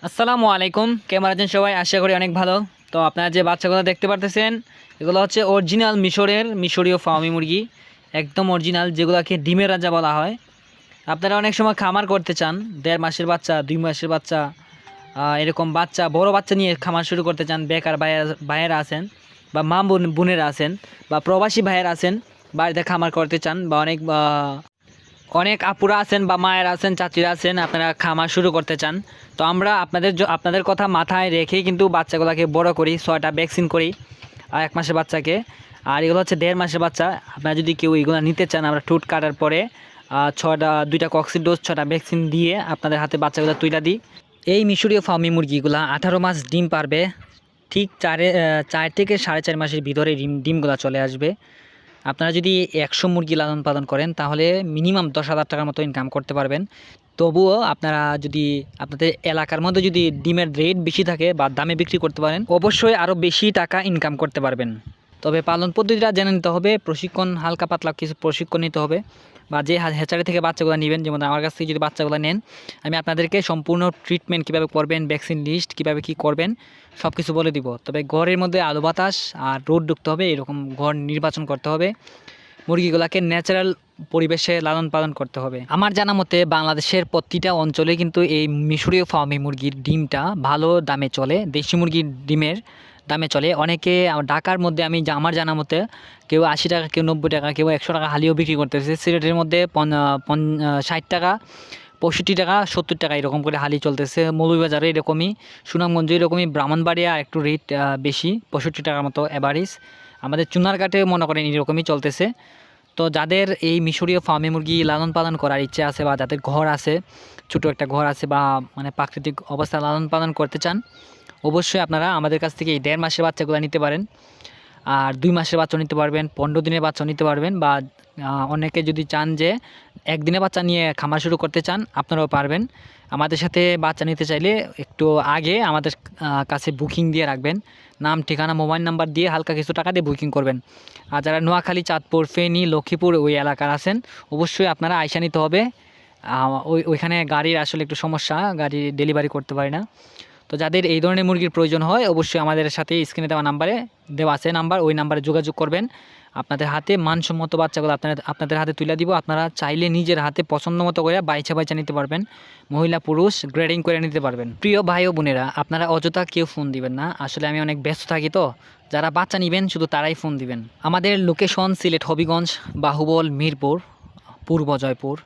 আসসালামু আলাইকুম, কেমন আছেন সবাই? আশা করি অনেক ভালো। তো আপনারা যে বাচ্চাগুলো দেখতে পারতেছেন, এগুলো হচ্ছে অরিজিনাল মিশরীয় ফার্মি মুরগি, একদম অরিজিনাল, যেগুলোকে ডিমের রাজা বলা হয়। আপনারা অনেক সময় খামার করতে চান, 1.5 মাসের বাচ্চা, 2 মাসের বাচ্চা, এরকম বাচ্চা, বড় বাচ্চা নিয়ে খামার শুরু করতে চান। বেকার ভাইয়েরা আছেন, বা মা বোনেরা আছেন, বা প্রবাসী ভাইয়েরা আছেন, বাড়িতে খামার করতে চান, বা অনেক আপুরা আছেন, বা মায়েরা আছেন, চাচিরা আছেন, আপনারা খামার শুরু করতে চান। তো আমরা আপনাদের কথা মাথায় রেখেই কিন্তু বাচ্চাগুলোকে বড় করি, 6টা ভ্যাকসিন করি 1 মাসের বাচ্চাকে। আর এগুলো হচ্ছে 1.5 মাসের বাচ্চা। আপনারা যদি কেউ এগুলো নিতে চান, আমরা ঠুট কাটার পরে 2টা কক্সিড ডোজ, 6টা ভ্যাকসিন দিয়ে আপনাদের হাতে বাচ্চাগুলো তুলে দিই। এই মিশরীয় ফার্মি মুরগিগুলো 18 মাস ডিম পারবে। ঠিক 4 থেকে 4.5 মাসের ভিতরে ডিমগুলো চলে আসবে। আপনারা যদি 100 মুরগি লালন পালন করেন, তাহলে মিনিমাম 10,000 টাকার মতো ইনকাম করতে পারবেন। তবুও আপনারা যদি আপনাদের এলাকার মধ্যে যদি ডিমের রেট বেশি থাকে বা দামে বিক্রি করতে পারেন, অবশ্যই আরও বেশি টাকা ইনকাম করতে পারবেন। তবে পালন পদ্ধতিটা জেনে নিতে হবে, প্রশিক্ষণ, হালকা পাতলা কিছু প্রশিক্ষণ নিতে হবে, বা যে হ্যাচারি থেকে বাচ্চাগুলো নেবেন, যেমন আমার কাছ থেকে যদি বাচ্চাগুলো নেন, আমি আপনাদেরকে সম্পূর্ণ ট্রিটমেন্ট কীভাবে করবেন, ভ্যাকসিন লিস্ট কীভাবে কী করবেন, সব কিছু বলে দিব। তবে ঘরের মধ্যে আলো বাতাস আর রোদ ঢুকতে হবে, এরকম ঘর নির্বাচন করতে হবে। মুরগিগুলোকে ন্যাচারাল পরিবেশে লালন পালন করতে হবে। আমার জানা মতে বাংলাদেশের প্রতিটা অঞ্চলে কিন্তু এই মিশরীয় ফার্মি মুরগির ডিমটা ভালো দামে চলে, দেশি মুরগির ডিমের দামে চলে। অনেকে ঢাকার মধ্যে আমার জানা মতে কেউ 80 টাকা, কেউ 90 টাকা, কেউ 100 টাকা হালিও বিক্রি করতেছে। সিলেটের মধ্যে 60 টাকা, 65 টাকা, 70 টাকা এরকম করে হালি চলতেছে। মৌলভীবাজারে এরকমই, সুনামগঞ্জে এরকমই, ব্রাহ্মণবাড়িয়া একটু রেট বেশি, 65 টাকার মতো অ্যাভারেজ। আমাদের চুনারঘাটে মনে করেন এরকমই চলতেছে। তো যাদের এই মিশরীয় ফার্মি মুরগি লালন পালন করার ইচ্ছে আছে, বা যাদের ঘর আছে, ছোটো একটা ঘর আছে, বা মানে প্রাকৃতিক অবস্থায় লালন পালন করতে চান, অবশ্যই আপনারা আমাদের কাছ থেকে এই 1.5 মাসের বাচ্চাগুলো নিতে পারেন। আর 2 মাসের বাচ্চা নিতে পারবেন, 15 দিনের বাচ্চা নিতে পারবেন, বা অনেকে যদি চান যে 1 দিনের বাচ্চা নিয়ে খামার শুরু করতে চান, আপনারাও পারবেন। আমাদের সাথে বাচ্চা নিতে চাইলে একটু আগে আমাদের কাছে বুকিং দিয়ে রাখবেন। নাম, ঠিকানা, মোবাইল নাম্বার দিয়ে হালকা কিছু টাকা দিয়ে বুকিং করবেন। আর যারা নোয়াখালী, চাঁদপুর, ফেনী, লক্ষ্মীপুর ওই এলাকার আছেন, অবশ্যই আপনারা আইসা নিতে হবে। ওইখানে গাড়ির আসলে একটু সমস্যা, গাড়ি ডেলিভারি করতে পারি না। তো যাদের এই ধরনের মুরগির প্রয়োজন হয়, অবশ্যই আমাদের সাথে স্ক্রিনে দেওয়া নাম্বারে দেওয়া আছে নাম্বার, ওই নাম্বারে যোগাযোগ করবেন। আপনাদের হাতে মানসম্মত বাচ্চাগুলো আপনাদের হাতে তুলে দিব। আপনারা চাইলে নিজের হাতে পছন্দ মতো করে বাইচা নিতে পারবেন, মহিলা পুরুষ গ্রেডিং করে নিতে পারবেন। প্রিয় ভাই ও বোনেরা, আপনারা অযথা কেউ ফোন দিবেন না, আসলে আমি অনেক ব্যস্ত থাকি। তো যারা বাচ্চা নেবেন শুধু তারাই ফোন দিবেন। আমাদের লোকেশন সিলেট, হবিগঞ্জ, বাহুবল, মিরপুর, পূর্ব জয়পুর।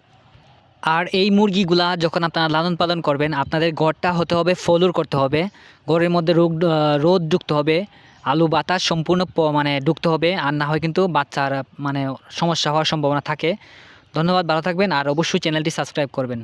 আর এই মুরগিগুলা যখন আপনারা লালন পালন করবেন, আপনাদের ঘরটা হতে হবে ফ্লোর করতে হবে, ঘরের মধ্যে রোদ ঢুকতে হবে, আলো বাতাস সম্পূর্ণ মানে ঢুকতে হবে, আর না হয় কিন্তু বাচ্চার মানে সমস্যা হওয়ার সম্ভাবনা থাকে। ধন্যবাদ, ভালো থাকবেন, আর অবশ্যই চ্যানেলটি সাবস্ক্রাইব করবেন।